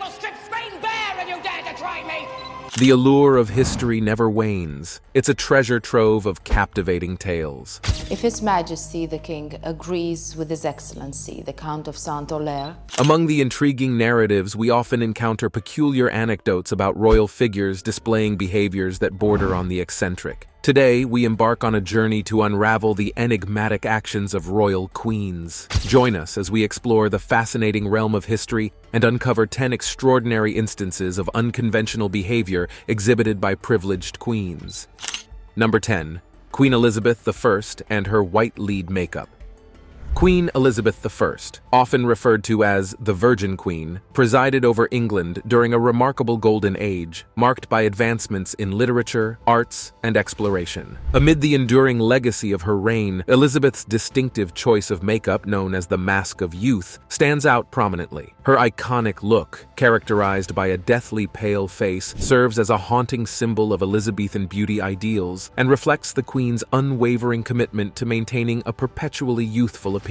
will strip Spain bare if you dare to try me! The allure of history never wanes. It's a treasure trove of captivating tales. If His Majesty the King agrees with His Excellency the Count of Saint-Hilaire. Among the intriguing narratives, we often encounter peculiar anecdotes about royal figures displaying behaviors that border on the eccentric. Today, we embark on a journey to unravel the enigmatic actions of royal queens. Join us as we explore the fascinating realm of history and uncover 10 extraordinary instances of unconventional behavior exhibited by privileged queens. Number 10. Queen Elizabeth I and her white lead makeup. Queen Elizabeth I, often referred to as the Virgin Queen, presided over England during a remarkable golden age, marked by advancements in literature, arts, and exploration. Amid the enduring legacy of her reign, Elizabeth's distinctive choice of makeup, known as the Mask of Youth, stands out prominently. Her iconic look, characterized by a deathly pale face, serves as a haunting symbol of Elizabethan beauty ideals and reflects the Queen's unwavering commitment to maintaining a perpetually youthful appearance.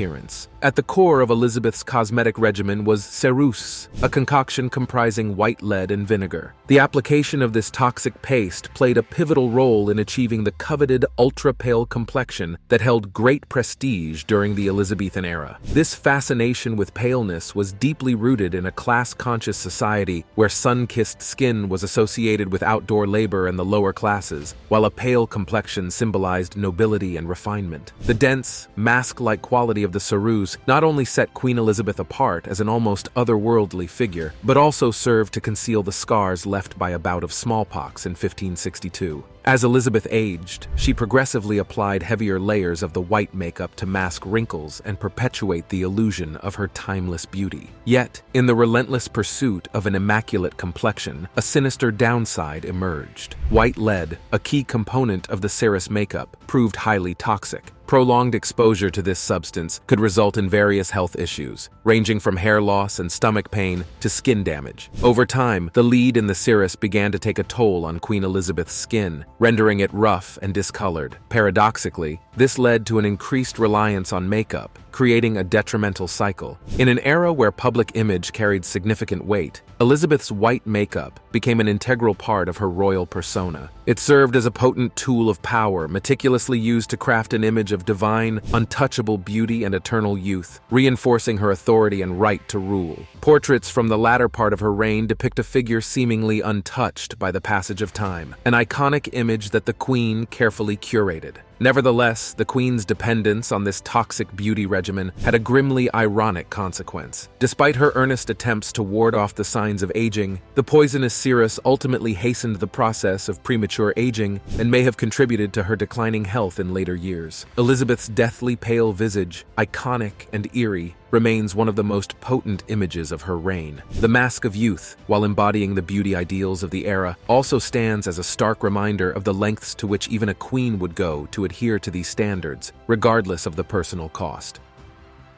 At the core of Elizabeth's cosmetic regimen was ceruse, a concoction comprising white lead and vinegar. The application of this toxic paste played a pivotal role in achieving the coveted ultra-pale complexion that held great prestige during the Elizabethan era. This fascination with paleness was deeply rooted in a class-conscious society where sun-kissed skin was associated with outdoor labor and the lower classes, while a pale complexion symbolized nobility and refinement. The dense, mask-like quality of the ceruse not only set Queen Elizabeth apart as an almost otherworldly figure, but also served to conceal the scars left by a bout of smallpox in 1562. As Elizabeth aged, she progressively applied heavier layers of the white makeup to mask wrinkles and perpetuate the illusion of her timeless beauty. Yet, in the relentless pursuit of an immaculate complexion, a sinister downside emerged. White lead, a key component of the ceruse makeup, proved highly toxic. Prolonged exposure to this substance could result in various health issues, ranging from hair loss and stomach pain to skin damage. Over time, the lead in the ceruse began to take a toll on Queen Elizabeth's skin, rendering it rough and discolored. Paradoxically, this led to an increased reliance on makeup, creating a detrimental cycle. In an era where public image carried significant weight, Elizabeth's white makeup became an integral part of her royal persona. It served as a potent tool of power, meticulously used to craft an image of divine, untouchable beauty and eternal youth, reinforcing her authority and right to rule. Portraits from the latter part of her reign depict a figure seemingly untouched by the passage of time, an iconic image that the Queen carefully curated. Nevertheless, the Queen's dependence on this toxic beauty regimen had a grimly ironic consequence. Despite her earnest attempts to ward off the signs of aging, the poisonous ceruse ultimately hastened the process of premature aging and may have contributed to her declining health in later years. Elizabeth's deathly pale visage, iconic and eerie, remains one of the most potent images of her reign. The Mask of Youth, while embodying the beauty ideals of the era, also stands as a stark reminder of the lengths to which even a queen would go to adhere to these standards, regardless of the personal cost.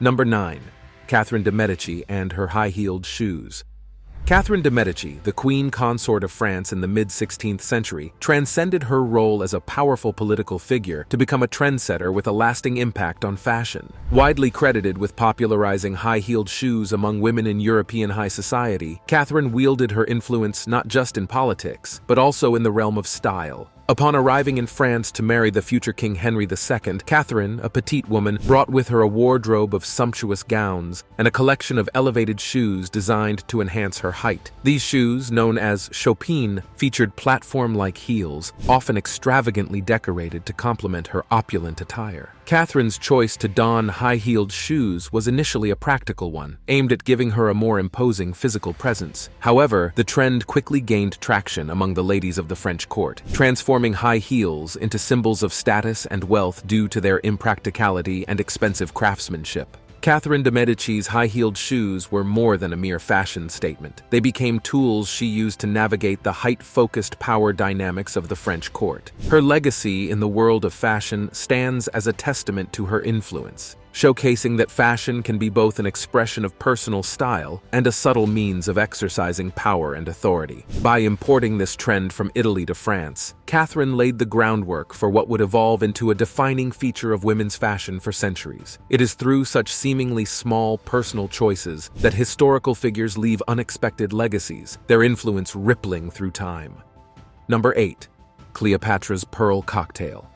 Number 9. Catherine de' Medici and her high-heeled shoes. Catherine de' Medici, the queen consort of France in the mid-16th century, transcended her role as a powerful political figure to become a trendsetter with a lasting impact on fashion. Widely credited with popularizing high-heeled shoes among women in European high society, Catherine wielded her influence not just in politics, but also in the realm of style. Upon arriving in France to marry the future King Henry II, Catherine, a petite woman, brought with her a wardrobe of sumptuous gowns and a collection of elevated shoes designed to enhance her height. These shoes, known as chopines, featured platform-like heels, often extravagantly decorated to complement her opulent attire. Catherine's choice to don high-heeled shoes was initially a practical one, aimed at giving her a more imposing physical presence. However, the trend quickly gained traction among the ladies of the French court, transforming high heels into symbols of status and wealth due to their impracticality and expensive craftsmanship. Catherine de' Medici's high-heeled shoes were more than a mere fashion statement. They became tools she used to navigate the height-focused power dynamics of the French court. Her legacy in the world of fashion stands as a testament to her influence. showcasing that fashion can be both an expression of personal style and a subtle means of exercising power and authority. By importing this trend from Italy to France, Catherine laid the groundwork for what would evolve into a defining feature of women's fashion for centuries. It is through such seemingly small personal choices that historical figures leave unexpected legacies, their influence rippling through time. Number 8. Cleopatra's Pearl Cocktail.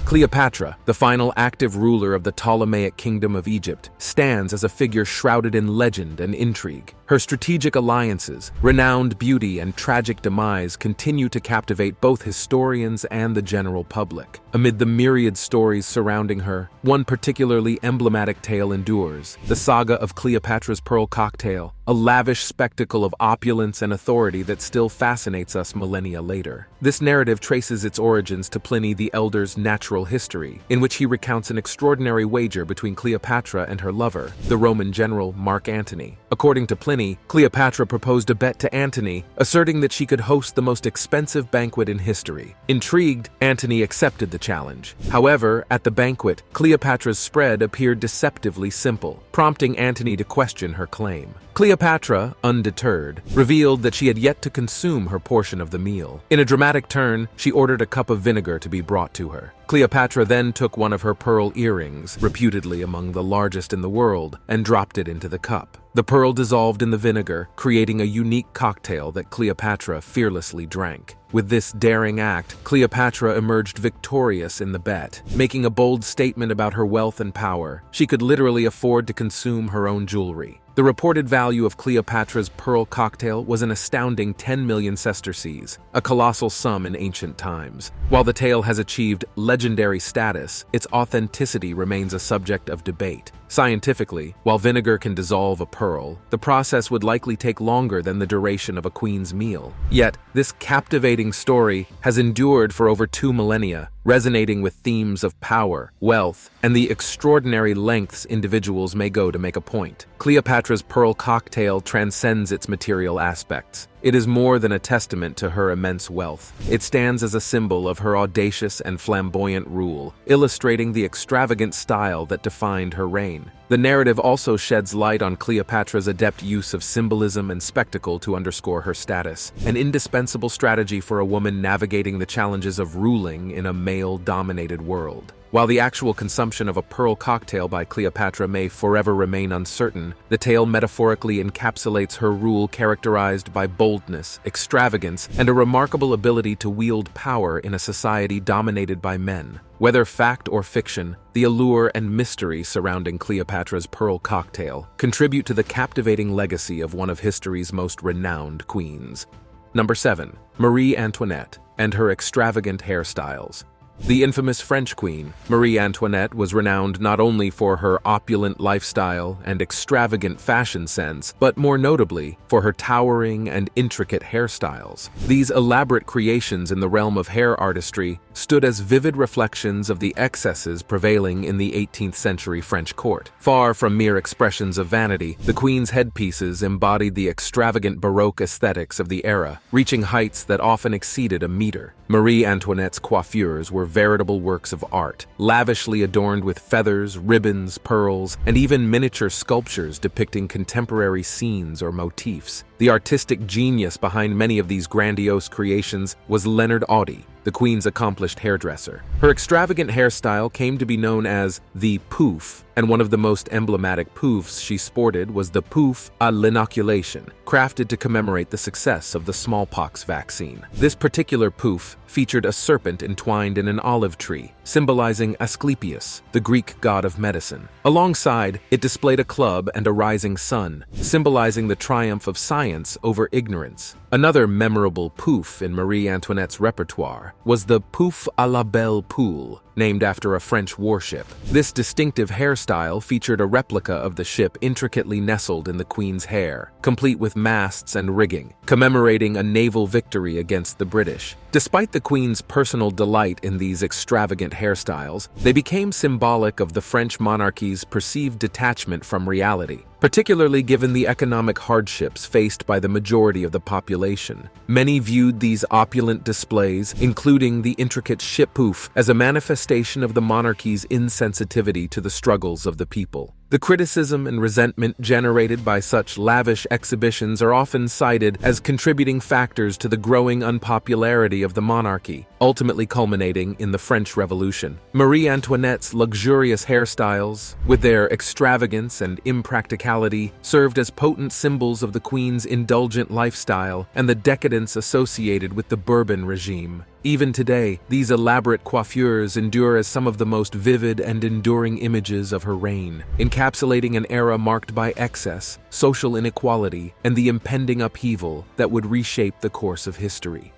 Cleopatra, the final active ruler of the Ptolemaic Kingdom of Egypt, stands as a figure shrouded in legend and intrigue. Her strategic alliances, renowned beauty, and tragic demise continue to captivate both historians and the general public. Amid the myriad stories surrounding her, one particularly emblematic tale endures: the saga of Cleopatra's Pearl Cocktail, a lavish spectacle of opulence and authority that still fascinates us millennia later. This narrative traces its origins to Pliny the Elder's Natural History, in which he recounts an extraordinary wager between Cleopatra and her lover, the Roman general Mark Antony. According to Pliny, Cleopatra proposed a bet to Antony, asserting that she could host the most expensive banquet in history. Intrigued, Antony accepted the challenge. However, at the banquet, Cleopatra's spread appeared deceptively simple, prompting Antony to question her claim. Cleopatra, undeterred, revealed that she had yet to consume her portion of the meal. In a dramatic turn, she ordered a cup of vinegar to be brought to her. Cleopatra then took one of her pearl earrings, reputedly among the largest in the world, and dropped it into the cup. The pearl dissolved in the vinegar, creating a unique cocktail that Cleopatra fearlessly drank. With this daring act, Cleopatra emerged victorious in the bet, making a bold statement about her wealth and power. She could literally afford to consume her own jewelry. The reported value of Cleopatra's pearl cocktail was an astounding 10 million sesterces, a colossal sum in ancient times. While the tale has achieved legendary status, its authenticity remains a subject of debate. Scientifically, while vinegar can dissolve a pearl, the process would likely take longer than the duration of a queen's meal. Yet, this captivating story has endured for over 2 millennia, resonating with themes of power, wealth, and the extraordinary lengths individuals may go to make a point. Cleopatra's pearl cocktail transcends its material aspects. It is more than a testament to her immense wealth. It stands as a symbol of her audacious and flamboyant rule, illustrating the extravagant style that defined her reign. The narrative also sheds light on Cleopatra's adept use of symbolism and spectacle to underscore her status, an indispensable strategy for a woman navigating the challenges of ruling in a male-dominated world. While the actual consumption of a pearl cocktail by Cleopatra may forever remain uncertain, the tale metaphorically encapsulates her rule characterized by boldness, extravagance, and a remarkable ability to wield power in a society dominated by men. Whether fact or fiction, the allure and mystery surrounding Cleopatra's pearl cocktail contribute to the captivating legacy of one of history's most renowned queens. Number 7. Marie Antoinette and her extravagant hairstyles. The infamous French queen, Marie Antoinette, was renowned not only for her opulent lifestyle and extravagant fashion sense, but more notably for her towering and intricate hairstyles. These elaborate creations in the realm of hair artistry stood as vivid reflections of the excesses prevailing in the 18th century French court. Far from mere expressions of vanity, the queen's headpieces embodied the extravagant Baroque aesthetics of the era, reaching heights that often exceeded a meter. Marie Antoinette's coiffures were veritable works of art, lavishly adorned with feathers, ribbons, pearls, and even miniature sculptures depicting contemporary scenes or motifs. The artistic genius behind many of these grandiose creations was Leonard Audie, the queen's accomplished hairdresser. Her extravagant hairstyle came to be known as the pouf, and one of the most emblematic poufs she sported was the pouf à l'inoculation, crafted to commemorate the success of the smallpox vaccine. This particular pouf featured a serpent entwined in an olive tree, symbolizing Asclepius, the Greek god of medicine. Alongside, it displayed a club and a rising sun, symbolizing the triumph of science over ignorance. Another memorable pouf in Marie Antoinette's repertoire was the pouf à la belle poule, named after a French warship. This distinctive hairstyle featured a replica of the ship intricately nestled in the queen's hair, complete with masts and rigging, commemorating a naval victory against the British. Despite the queen's personal delight in these extravagant hairstyles, they became symbolic of the French monarchy's perceived detachment from reality. particularly given the economic hardships faced by the majority of the population. Many viewed these opulent displays, including the intricate shipoof, as a manifestation of the monarchy's insensitivity to the struggles of the people. The criticism and resentment generated by such lavish exhibitions are often cited as contributing factors to the growing unpopularity of the monarchy, ultimately culminating in the French Revolution. Marie Antoinette's luxurious hairstyles, with their extravagance and impracticality, served as potent symbols of the Queen's indulgent lifestyle and the decadence associated with the Bourbon regime. Even today, these elaborate coiffures endure as some of the most vivid and enduring images of her reign, encapsulating an era marked by excess, social inequality, and the impending upheaval that would reshape the course of history.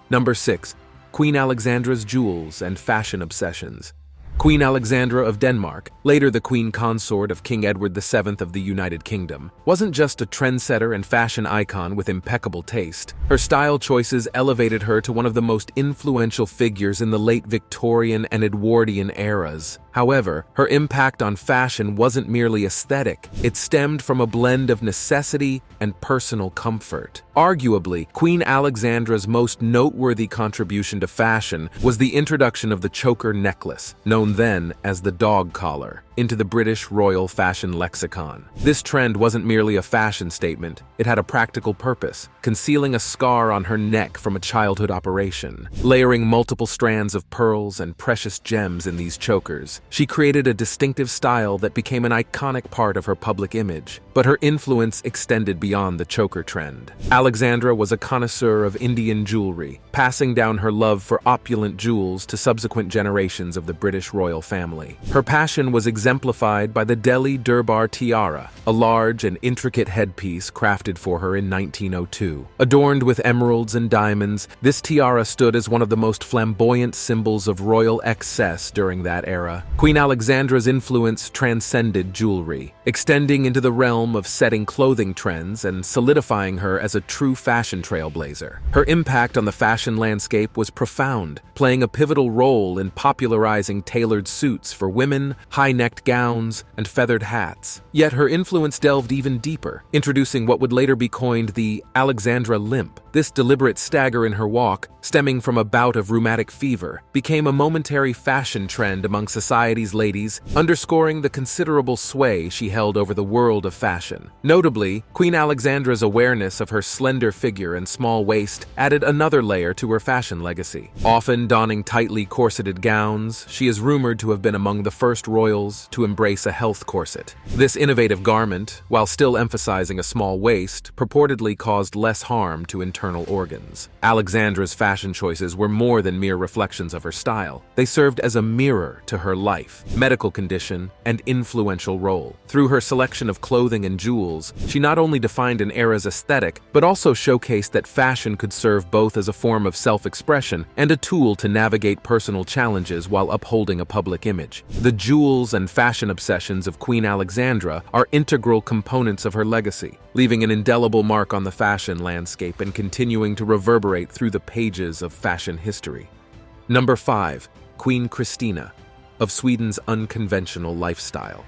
Number 6. Queen Alexandra's jewels and fashion obsessions. Queen Alexandra of Denmark, later the Queen Consort of King Edward VII of the United Kingdom, wasn't just a trendsetter and fashion icon with impeccable taste. Her style choices elevated her to one of the most influential figures in the late Victorian and Edwardian eras. However, her impact on fashion wasn't merely aesthetic. It stemmed from a blend of necessity and personal comfort. Arguably, Queen Alexandra's most noteworthy contribution to fashion was the introduction of the choker necklace, known then as the dog collar, into the British royal fashion lexicon. This trend wasn't merely a fashion statement, it had a practical purpose, concealing a scar on her neck from a childhood operation. Layering multiple strands of pearls and precious gems in these chokers, she created a distinctive style that became an iconic part of her public image. But her influence extended beyond the choker trend. Alexandra was a connoisseur of Indian jewelry, passing down her love for opulent jewels to subsequent generations of the British royal family. Her passion was exemplified by the Delhi Durbar tiara, a large and intricate headpiece crafted for her in 1902. Adorned with emeralds and diamonds, this tiara stood as one of the most flamboyant symbols of royal excess during that era. Queen Alexandra's influence transcended jewelry, extending into the realm of setting clothing trends and solidifying her as a true fashion trailblazer. Her impact on the fashion landscape was profound, playing a pivotal role in popularizing tailored suits for women, high-necked gowns, and feathered hats. Yet her influence delved even deeper, introducing what would later be coined the Alexandra limp. This deliberate stagger in her walk, stemming from a bout of rheumatic fever, became a momentary fashion trend among society's ladies, underscoring the considerable sway she held over the world of fashion. Notably, Queen Alexandra's awareness of her slender figure and small waist added another layer to her fashion legacy. Often donning tightly corseted gowns, she is rumored to have been among the first royals to embrace a health corset. This innovative garment, while still emphasizing a small waist, purportedly caused less harm to internal organs. Alexandra's fashion choices were more than mere reflections of her style. They served as a mirror to her life, medical condition, and influential role. Through her selection of clothing and jewels, she not only defined an era's aesthetic, but also showcased that fashion could serve both as a form of self-expression and a tool to navigate personal challenges while upholding a public image. The jewels and fashion obsessions of Queen Alexandra are integral components of her legacy, leaving an indelible mark on the fashion landscape and continuing to reverberate through the pages of fashion history. Number 5. Queen Christina, of Sweden's unconventional lifestyle.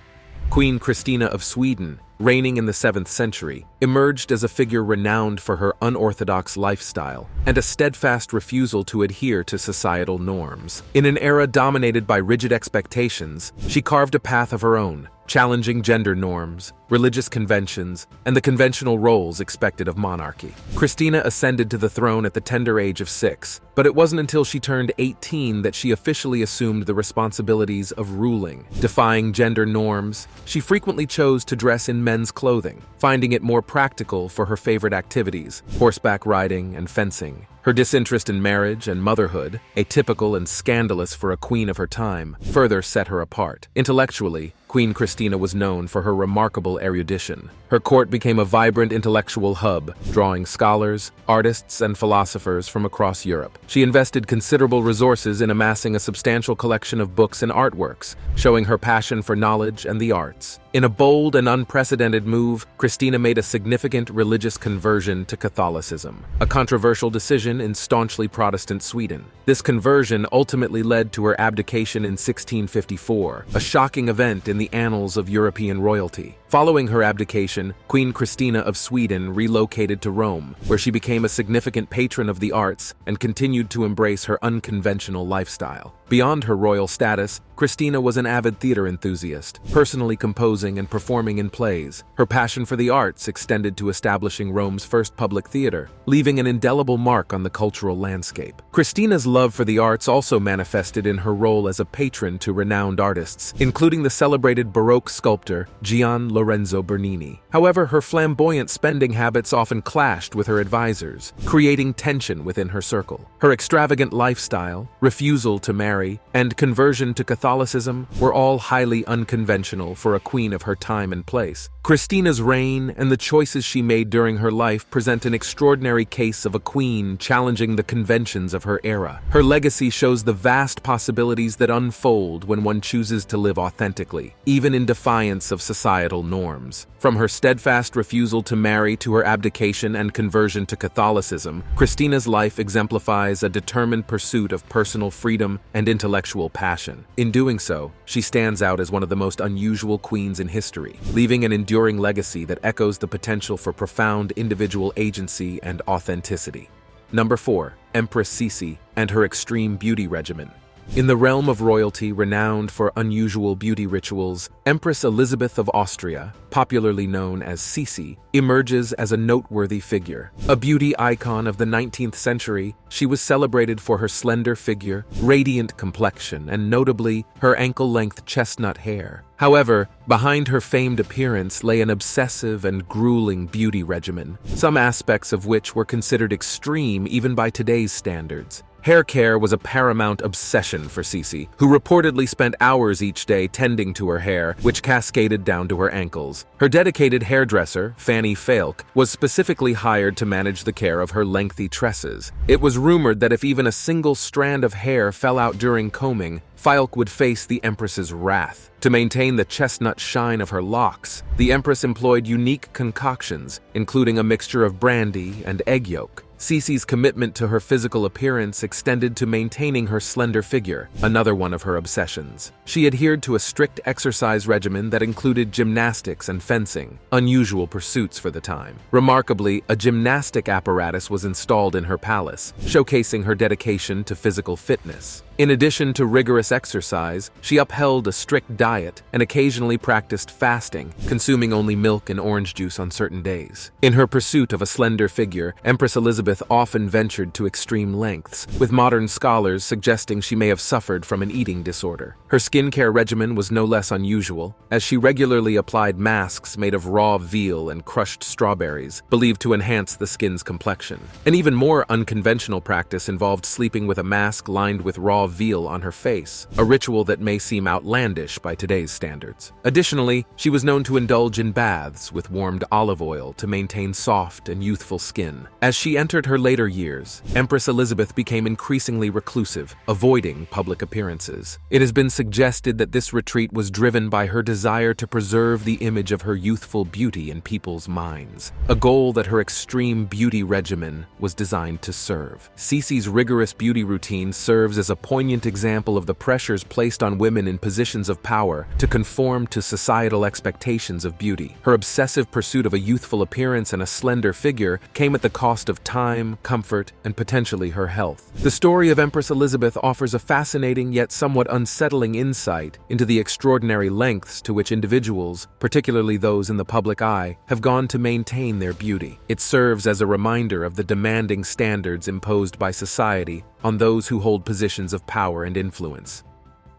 Queen Christina of Sweden, reigning in the 7th century, emerged as a figure renowned for her unorthodox lifestyle and a steadfast refusal to adhere to societal norms. In an era dominated by rigid expectations, she carved a path of her own, challenging gender norms, religious conventions, and the conventional roles expected of monarchy. Christina ascended to the throne at the tender age of 6, but it wasn't until she turned 18 that she officially assumed the responsibilities of ruling. Defying gender norms, she frequently chose to dress in men's clothing, finding it more practical for her favorite activities, horseback riding and fencing. Her disinterest in marriage and motherhood, atypical and scandalous for a queen of her time, further set her apart. Intellectually, Queen Christina was known for her remarkable erudition. Her court became a vibrant intellectual hub, drawing scholars, artists, and philosophers from across Europe. She invested considerable resources in amassing a substantial collection of books and artworks, showing her passion for knowledge and the arts. In a bold and unprecedented move, Christina made a significant religious conversion to Catholicism, a controversial decision in staunchly Protestant Sweden. This conversion ultimately led to her abdication in 1654, a shocking event in the annals of European royalty. Following her abdication, Queen Christina of Sweden relocated to Rome, where she became a significant patron of the arts and continued to embrace her unconventional lifestyle. Beyond her royal status, Christina was an avid theater enthusiast, personally composing and performing in plays. Her passion for the arts extended to establishing Rome's first public theater, leaving an indelible mark on the cultural landscape. Christina's love for the arts also manifested in her role as a patron to renowned artists, including the celebrated Baroque sculptor Gian Lorenzo Bernini. However, her flamboyant spending habits often clashed with her advisors, creating tension within her circle. Her extravagant lifestyle, refusal to marry, and conversion to Catholicism were all highly unconventional for a queen of her time and place. Christina's reign and the choices she made during her life present an extraordinary case of a queen challenging the conventions of her era. Her legacy shows the vast possibilities that unfold when one chooses to live authentically, even in defiance of societal norms. From her steadfast refusal to marry to her abdication and conversion to Catholicism, Christina's life exemplifies a determined pursuit of personal freedom and intellectual passion. In doing so, she stands out as one of the most unusual queens in history, leaving an enduring legacy that echoes the potential for profound individual agency and authenticity. Number 4. Empress Sisi and her extreme beauty regimen. In the realm of royalty renowned for unusual beauty rituals, Empress Elizabeth of Austria, popularly known as Sisi, emerges as a noteworthy figure. A beauty icon of the 19th century, she was celebrated for her slender figure, radiant complexion, and notably, her ankle-length chestnut hair. However, behind her famed appearance lay an obsessive and grueling beauty regimen, some aspects of which were considered extreme even by today's standards. Hair care was a paramount obsession for Sisi, who reportedly spent hours each day tending to her hair, which cascaded down to her ankles. Her dedicated hairdresser, Fanny Falk, was specifically hired to manage the care of her lengthy tresses. It was rumored that if even a single strand of hair fell out during combing, Falk would face the Empress's wrath. To maintain the chestnut shine of her locks, the Empress employed unique concoctions, including a mixture of brandy and egg yolk. Sisi's commitment to her physical appearance extended to maintaining her slender figure, another one of her obsessions. She adhered to a strict exercise regimen that included gymnastics and fencing, unusual pursuits for the time. Remarkably, a gymnastic apparatus was installed in her palace, showcasing her dedication to physical fitness. In addition to rigorous exercise, she upheld a strict diet and occasionally practiced fasting, consuming only milk and orange juice on certain days. In her pursuit of a slender figure, Empress Elizabeth often ventured to extreme lengths, with modern scholars suggesting she may have suffered from an eating disorder. Her skincare regimen was no less unusual, as she regularly applied masks made of raw veal and crushed strawberries, believed to enhance the skin's complexion. An even more unconventional practice involved sleeping with a mask lined with raw veal on her face, a ritual that may seem outlandish by today's standards. Additionally, she was known to indulge in baths with warmed olive oil to maintain soft and youthful skin. As she entered her later years, Empress Elizabeth became increasingly reclusive, avoiding public appearances. It has been suggested that this retreat was driven by her desire to preserve the image of her youthful beauty in people's minds, a goal that her extreme beauty regimen was designed to serve. Sisi's rigorous beauty routine serves as a poignant example of the pressures placed on women in positions of power to conform to societal expectations of beauty. Her obsessive pursuit of a youthful appearance and a slender figure came at the cost of time, comfort, and potentially her health. The story of Empress Elizabeth offers a fascinating yet somewhat unsettling insight into the extraordinary lengths to which individuals, particularly those in the public eye, have gone to maintain their beauty. It serves as a reminder of the demanding standards imposed by society on those who hold positions of power and influence.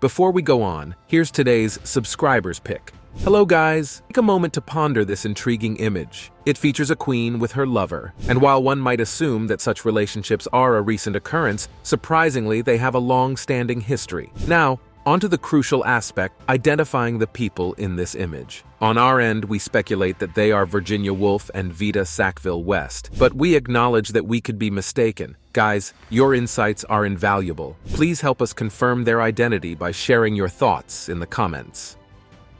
Before we go on, here's today's subscribers pick. Hello guys, take a moment to ponder this intriguing image. It features a queen with her lover, and while one might assume that such relationships are a recent occurrence, surprisingly they have a long-standing history. Now, onto the crucial aspect, identifying the people in this image. On our end, we speculate that they are Virginia Woolf and Vita Sackville West, but we acknowledge that we could be mistaken. Guys, your insights are invaluable. Please help us confirm their identity by sharing your thoughts in the comments.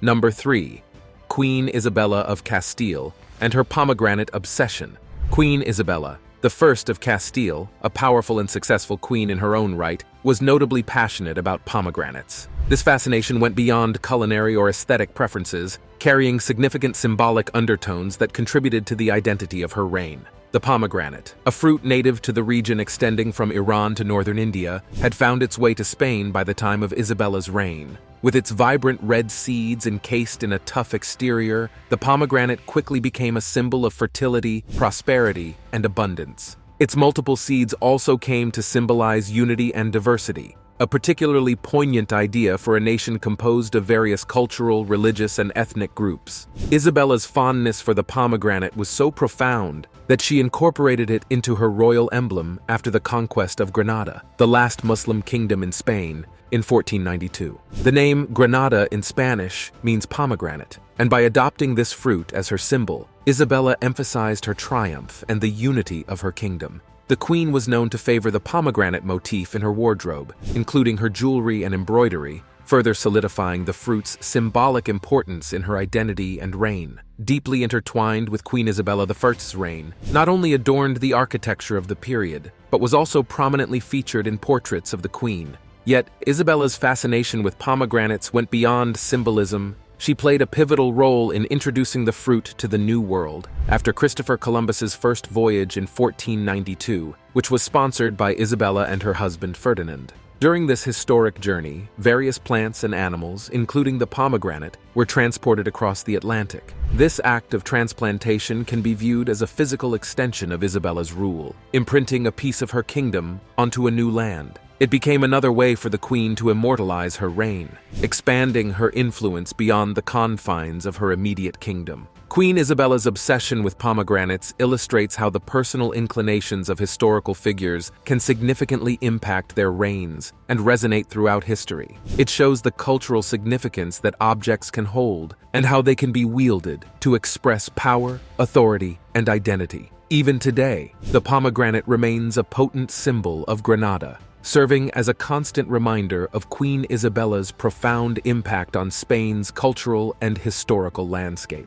Number 3. Queen Isabella of Castile and her pomegranate obsession. Queen Isabella, the first of Castile, a powerful and successful queen in her own right, was notably passionate about pomegranates. This fascination went beyond culinary or aesthetic preferences, carrying significant symbolic undertones that contributed to the identity of her reign. The pomegranate, a fruit native to the region extending from Iran to northern India, had found its way to Spain by the time of Isabella's reign. With its vibrant red seeds encased in a tough exterior, the pomegranate quickly became a symbol of fertility, prosperity, and abundance. Its multiple seeds also came to symbolize unity and diversity, a particularly poignant idea for a nation composed of various cultural, religious, and ethnic groups. Isabella's fondness for the pomegranate was so profound that she incorporated it into her royal emblem after the conquest of Granada, the last Muslim kingdom in Spain, in 1492. The name Granada in Spanish means pomegranate, and by adopting this fruit as her symbol, Isabella emphasized her triumph and the unity of her kingdom. The queen was known to favor the pomegranate motif in her wardrobe, including her jewelry and embroidery, further solidifying the fruit's symbolic importance in her identity and reign. Deeply intertwined with Queen Isabella I's reign, not only adorned the architecture of the period, but was also prominently featured in portraits of the queen. Yet, Isabella's fascination with pomegranates went beyond symbolism. She played a pivotal role in introducing the fruit to the New World after Christopher Columbus's first voyage in 1492, which was sponsored by Isabella and her husband Ferdinand. During this historic journey, various plants and animals, including the pomegranate, were transported across the Atlantic. This act of transplantation can be viewed as a physical extension of Isabella's rule, imprinting a piece of her kingdom onto a new land. It became another way for the queen to immortalize her reign, expanding her influence beyond the confines of her immediate kingdom. Queen Isabella's obsession with pomegranates illustrates how the personal inclinations of historical figures can significantly impact their reigns and resonate throughout history. It shows the cultural significance that objects can hold and how they can be wielded to express power, authority, and identity. Even today, the pomegranate remains a potent symbol of Granada, serving as a constant reminder of Queen Isabella's profound impact on Spain's cultural and historical landscape.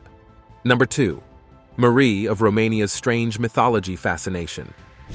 Number 2. Marie of Romania's strange mythology fascination.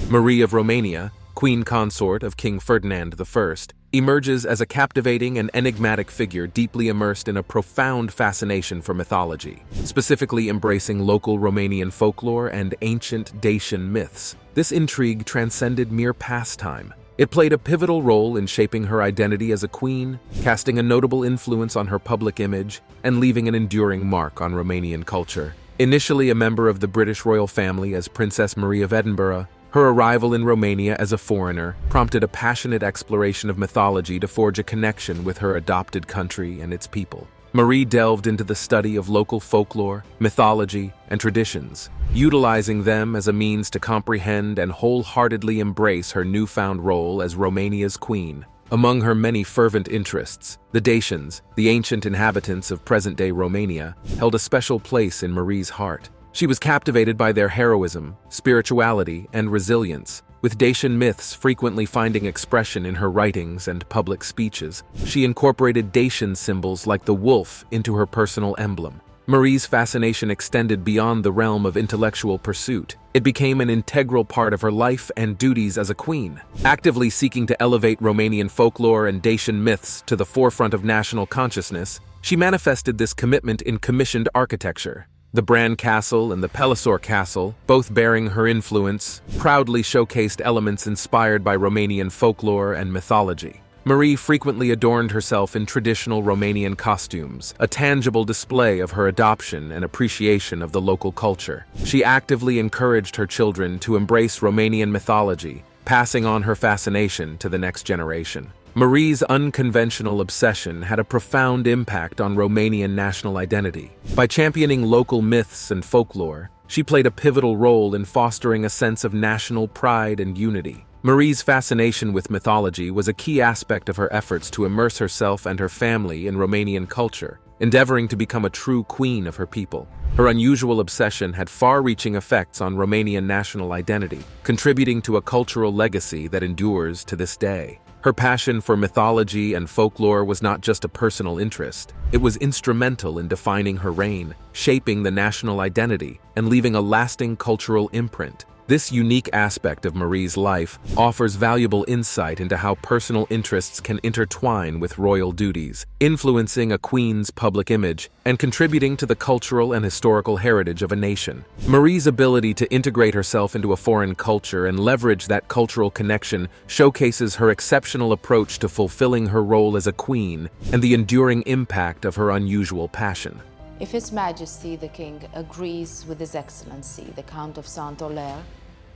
Marie of Romania, queen consort of King Ferdinand I, emerges as a captivating and enigmatic figure deeply immersed in a profound fascination for mythology, specifically embracing local Romanian folklore and ancient Dacian myths. This intrigue transcended mere pastime. It played a pivotal role in shaping her identity as a queen, casting a notable influence on her public image, and leaving an enduring mark on Romanian culture. Initially a member of the British royal family as Princess Marie of Edinburgh, her arrival in Romania as a foreigner prompted a passionate exploration of mythology to forge a connection with her adopted country and its people. Marie delved into the study of local folklore, mythology, and traditions, utilizing them as a means to comprehend and wholeheartedly embrace her newfound role as Romania's queen. Among her many fervent interests, the Dacians, the ancient inhabitants of present-day Romania, held a special place in Marie's heart. She was captivated by their heroism, spirituality, and resilience, with Dacian myths frequently finding expression in her writings and public speeches. She incorporated Dacian symbols like the wolf into her personal emblem. Marie's fascination extended beyond the realm of intellectual pursuit. It became an integral part of her life and duties as a queen. Actively seeking to elevate Romanian folklore and Dacian myths to the forefront of national consciousness, she manifested this commitment in commissioned architecture. The Bran Castle and the Pelisor Castle, both bearing her influence, proudly showcased elements inspired by Romanian folklore and mythology. Marie frequently adorned herself in traditional Romanian costumes, a tangible display of her adoption and appreciation of the local culture. She actively encouraged her children to embrace Romanian mythology, passing on her fascination to the next generation. Marie's unconventional obsession had a profound impact on Romanian national identity. By championing local myths and folklore, she played a pivotal role in fostering a sense of national pride and unity. Marie's fascination with mythology was a key aspect of her efforts to immerse herself and her family in Romanian culture, endeavoring to become a true queen of her people. Her unusual obsession had far-reaching effects on Romanian national identity, contributing to a cultural legacy that endures to this day. Her passion for mythology and folklore was not just a personal interest. It was instrumental in defining her reign, shaping the national identity, and leaving a lasting cultural imprint. This unique aspect of Marie's life offers valuable insight into how personal interests can intertwine with royal duties, influencing a queen's public image and contributing to the cultural and historical heritage of a nation. Marie's ability to integrate herself into a foreign culture and leverage that cultural connection showcases her exceptional approach to fulfilling her role as a queen and the enduring impact of her unusual passion. If His Majesty the King agrees with His Excellency the Count of Saint-Hilaire.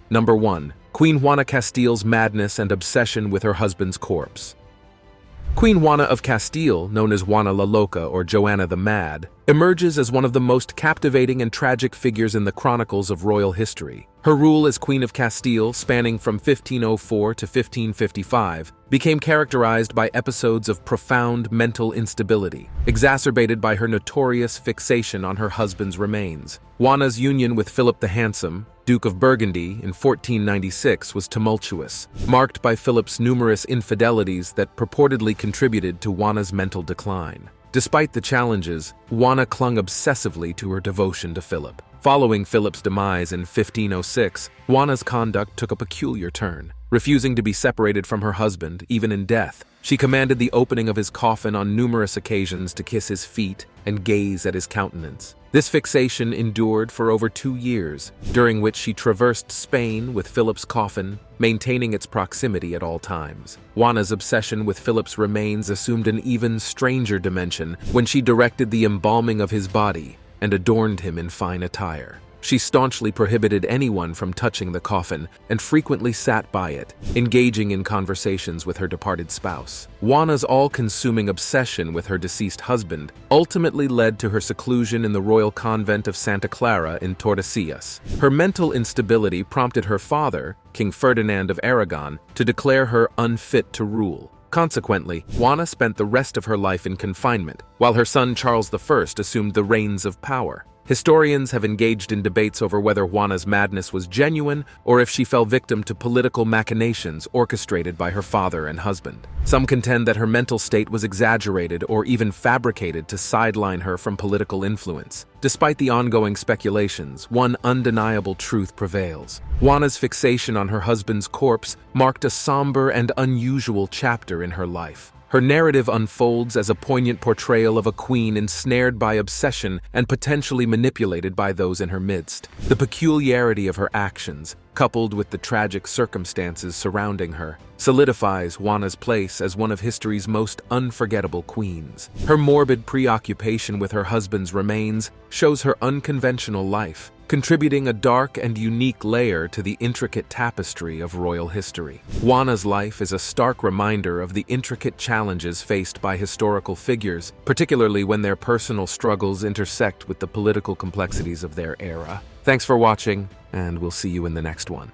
Number 1. Queen Juana Castile's madness and obsession with her husband's corpse. Queen Juana of Castile, known as Juana la Loca or Joanna the Mad, emerges as one of the most captivating and tragic figures in the chronicles of royal history. Her rule as Queen of Castile, spanning from 1504 to 1555, became characterized by episodes of profound mental instability, exacerbated by her notorious fixation on her husband's remains. Juana's union with Philip the Handsome, Duke of Burgundy, in 1496 was tumultuous, marked by Philip's numerous infidelities that purportedly contributed to Juana's mental decline. Despite the challenges, Juana clung obsessively to her devotion to Philip. Following Philip's demise in 1506, Juana's conduct took a peculiar turn. Refusing to be separated from her husband, even in death, she commanded the opening of his coffin on numerous occasions to kiss his feet and gaze at his countenance. This fixation endured for over 2 years, during which she traversed Spain with Philip's coffin, maintaining its proximity at all times. Juana's obsession with Philip's remains assumed an even stranger dimension when she directed the embalming of his body and adorned him in fine attire. She staunchly prohibited anyone from touching the coffin and frequently sat by it, engaging in conversations with her departed spouse. Juana's all-consuming obsession with her deceased husband ultimately led to her seclusion in the royal convent of Santa Clara in Tordesillas. Her mental instability prompted her father, King Ferdinand of Aragon, to declare her unfit to rule. Consequently, Juana spent the rest of her life in confinement, while her son Charles I assumed the reins of power. Historians have engaged in debates over whether Juana's madness was genuine or if she fell victim to political machinations orchestrated by her father and husband. Some contend that her mental state was exaggerated or even fabricated to sideline her from political influence. Despite the ongoing speculations, one undeniable truth prevails. Juana's fixation on her husband's corpse marked a somber and unusual chapter in her life. Her narrative unfolds as a poignant portrayal of a queen ensnared by obsession and potentially manipulated by those in her midst. The peculiarity of her actions, coupled with the tragic circumstances surrounding her, solidifies Juana's place as one of history's most unforgettable queens. Her morbid preoccupation with her husband's remains shows her unconventional life, contributing a dark and unique layer to the intricate tapestry of royal history. Juana's life is a stark reminder of the intricate challenges faced by historical figures, particularly when their personal struggles intersect with the political complexities of their era. Thanks for watching, and we'll see you in the next one.